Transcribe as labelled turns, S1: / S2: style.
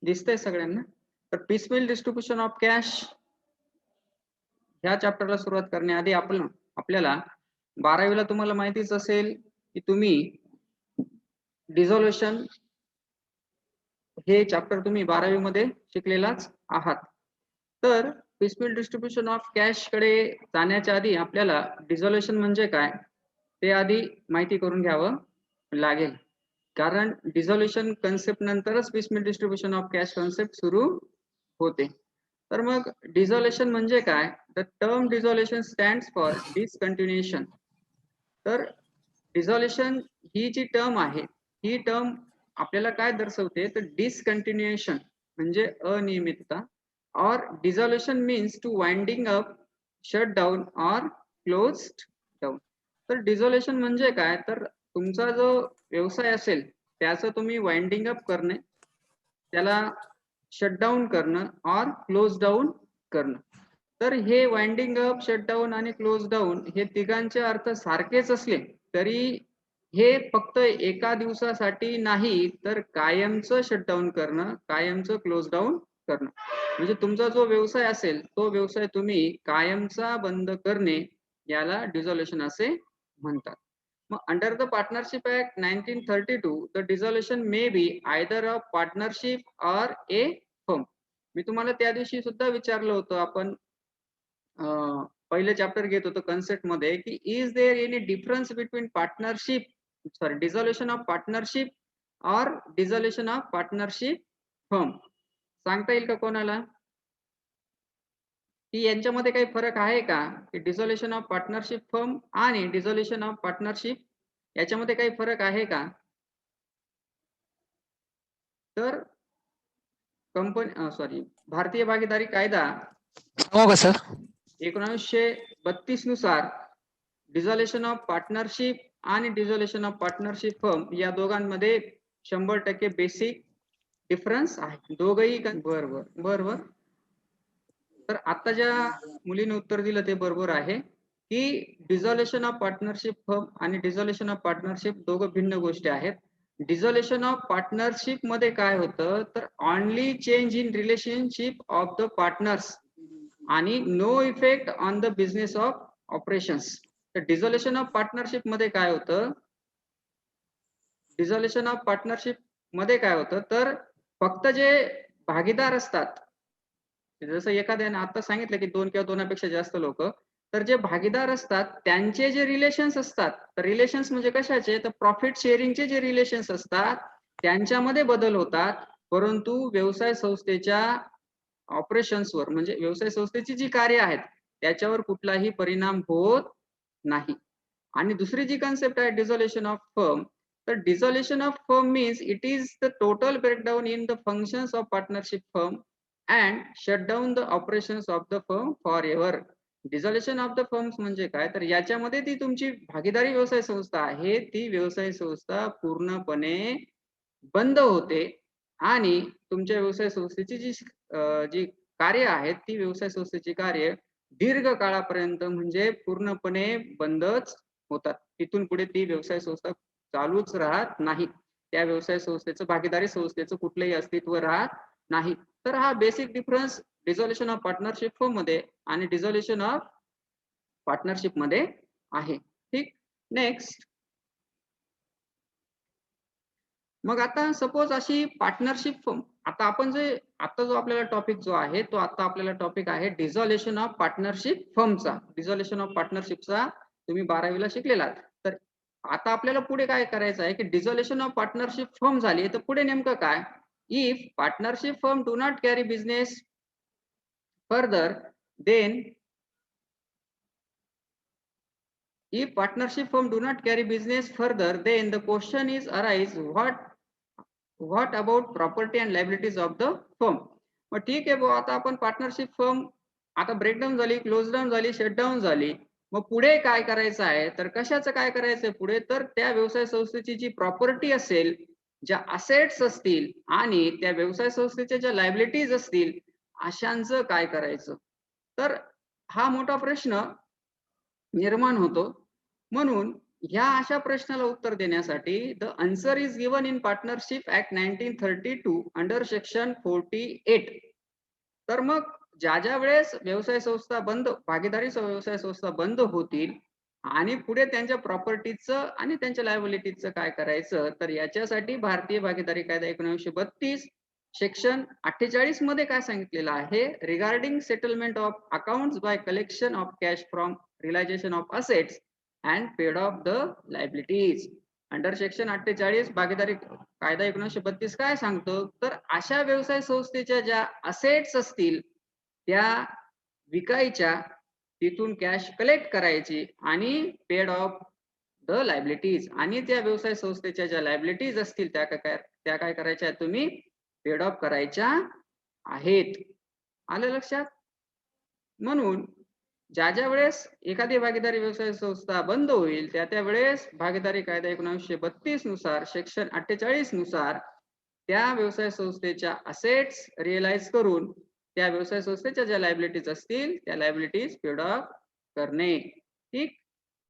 S1: दिसतंय सगळ्यांना? तर पिसमेल डिस्ट्रीब्युशन ऑफ कॅश ह्या चॅप्टरला सुरुवात करण्याआधी आपल्याला 12वीला तुम्हाला माहितीच असेल की तुम्ही डिझोल्युशन हे चॅप्टर तुम्ही 12वी मध्ये शिकलेलाच आहात. तर पिसमेल डिस्ट्रीब्युशन ऑफ कॅश कडे जाण्याच्या आधी आपल्याला डिझोल्युशन म्हणजे काय ते आधी माहिती करून घ्यावं लागेल, कारण डिझोल्युशन कन्सेप्ट नंतरच पिसमेल डिस्ट्रीब्युशन ऑफ कॅश कन्सेप्ट सुरू होते. तर मग डिझोल्युशन म्हणजे काय? The term dissolution stands for discontinuation. तर डिझोल्युशन ही जी टर्म आहे ही टर्म आपल्याला काय दर्शवते? तर डिसकंटिन्युएशन म्हणजे अनियमितता, और dissolution means two winding up, shut down और क्लोज्ड डाउन. तर डिझोल्युशन म्हणजे काय? तर तुमचा जो व्यवसाय असेल त्याचं तुम्ही वाइंडिंग अप करणे, त्याला शटडाऊन करणं और क्लोज डाऊन करणं. तर हे वाइंडिंग अप, शटडाऊन आणि क्लोज डाऊन हे तिघांचे अर्थ सारखेच असले तरी हे फक्त एका दिवसासाठी नाही, तर कायमचं शटडाऊन करणं, कायमचं क्लोज डाऊन करणं. म्हणजे तुमचा जो व्यवसाय असेल तो व्यवसाय तुम्ही कायमचा बंद करणे याला डिझोल्युशन असे म्हणतात. मग under the partnership act 1932 the dissolution may be either a partnership और ए फर्म. मी तुम्हाला त्या दिवशी सुद्धा विचारलं होतं, आपण पहिले चॅप्टर घेत होतो कन्सेप्ट मध्ये, की is there any difference between partnership, sorry, dissolution of partnership और डिझोल्युशन ऑफ पार्टनरशिप फर्म. सांगता येईल का कोणाला की यांच्यामध्ये काही फरक आहे का? की डिझोल्युशन ऑफ पार्टनरशिप फर्म आणि डिझोल्युशन ऑफ पार्टनरशिप याच्यामध्ये काही फरक आहे का? तर भारतीय भागीदारी कायदा
S2: हो का सर?
S1: 1932 नुसार डिझोल्युशन ऑफ पार्टनरशिप आणि डिझोल्युशन ऑफ पार्टनरशिप फर्म या दोघांमध्ये 100% बेसिक डिफरन्स आहे. दोघही बरोबर. तर आता ज्या मुलीने उत्तर दिलं ते बरोबर आहे की डिझोल्युशन ऑफ पार्टनरशिप फर्म आणि डिझोल्युशन ऑफ पार्टनरशिप दोघं भिन्न गोष्टी आहेत. डिझोल्युशन ऑफ पार्टनरशिप मध्ये काय होतं, तर only change in relationship of the partners आणि no effect on the business of operations. तर डिझोल्युशन ऑफ पार्टनरशिप मध्ये काय होतं, डिझोल्युशन ऑफ पार्टनरशिप मध्ये काय होतं, तर फक्त जे भागीदार असतात, जसं एखाद्याने आता सांगितलं की 2 किंवा 2पेक्षा जास्त लोक, तर जे भागीदार असतात त्यांचे जे रिलेशन्स असतात, तर रिलेशन्स म्हणजे कशाचे, तर प्रॉफिट शेअरिंगचे जे रिलेशन्स असतात त्यांच्यामध्ये बदल होतात, परंतु व्यवसाय संस्थेच्या ऑपरेशन्सवर म्हणजे व्यवसाय संस्थेची जी कार्य आहेत त्याच्यावर कुठलाही परिणाम होत नाही. आणि दुसरी जी कन्सेप्ट आहे डिझोल्युशन ऑफ फर्म, तर dissolution of firm means it is the total breakdown in the functions of partnership firm and shut down the operations of the firm for ever. Dissolution of the firms म्हणजे काय, तर याच्यामध्ये ती तुमची भागीदारी व्यवसाय संस्था आहे ती व्यवसाय संस्था पूर्णपणे बंद होते आणि तुमच्या व्यवसाय संस्थेची जी कार्य आहेत ती व्यवसाय संस्थेची कार्य दीर्घ काळापर्यंत म्हणजे पूर्णपणे बंदच होतात. तिथून पुढे ती व्यवसाय संस्था चालूच राहत नाही, त्या व्यवसाय संस्थेचं, भागीदारी संस्थेचं कुठलंही अस्तित्व राहत नाही. तर हा basic difference dissolution of partnership firm मध्ये आणि डिझोल्युशन ऑफ पार्टनरशिप मध्ये आहे. ठीक, नेक्स्ट. मग आता सपोज अशी पार्टनरशिप फर्म, आता आपण आता जो आपल्याला टॉपिक जो आहे तो आता आपल्याला टॉपिक आहे डिझोल्युशन ऑफ पार्टनरशिप फर्मचा. डिझोल्युशन ऑफ पार्टनरशिपचा तुम्ही 12वीला शिकलेला. तर आता आपल्याला पुढे काय करायचं आहे की डिझोल्युशन ऑफ पार्टनरशिप फर्म झाली तर पुढे नेमकं काय, if partnership firm do not carry business further then, if partnership firm do not carry business further, then the question is arise, what about property and liabilities of the firm. मग ठीक आहे भाऊ, आता आपण पार्टनरशिप फर्म आता breakdown झाली, close down झाली, shutdown झाली, मग पुढे काय करायचं आहे, तर कशाचं काय करायचंय पुढे, तर त्या व्यवसाय संस्थेची जी प्रॉपर्टी असेल, ज्या असेट्स असतील आणि त्या व्यवसाय संस्थेच्या ज्या लायबिलिटीज असतील अशांचं काय करायचं. तर हा मोठा प्रश्न निर्माण होतो. म्हणून ह्या अशा प्रश्नाला उत्तर देण्यासाठी the answer is given in partnership act 1932 under section 48. तर मग ज्या वेळेस व्यवसाय संस्था बंद, भागीदारी व्यवसाय संस्था बंद होतील आणि पुढे त्यांच्या प्रॉपर्टीचं आणि त्यांच्या लायबिलिटीचं काय करायचं, तर याच्यासाठी भारतीय भागीदारी कायदा 1932 सेक्शन 48 मध्ये काय सांगितलेलं आहे, regarding settlement of accounts by collection of cash from realization of assets and paid off the liabilities. Under section 48 भागीदारी कायदा 1932 काय सांगतो, तर अशा व्यवसाय संस्थेच्या ज्या असेट्स असतील त्या विकायच्या, तिथून कॅश कलेक्ट करायची आणि पेड ऑफ द लायबिलिटीज, आणि त्या व्यवसाय संस्थेच्या ज्या लायबिलिटीज असतील त्या काय करायच्या, तुम्ही पेड ऑफ करायच्या आहेत. आलं लक्षात? म्हणून ज्या वेळेस एखादी भागीदारी व्यवसाय संस्था बंद होईल त्या वेळेस भागीदारी कायदा 1932 नुसार सेक्शन 48 नुसार त्या व्यवसाय संस्थेच्या असेट्स रिअलाइज करून त्या व्यवसाय संस्थेच्या ज्या लायबिलिटीज असतील त्या लायबिलिटीज पेड ऑफ करणे. ठीक.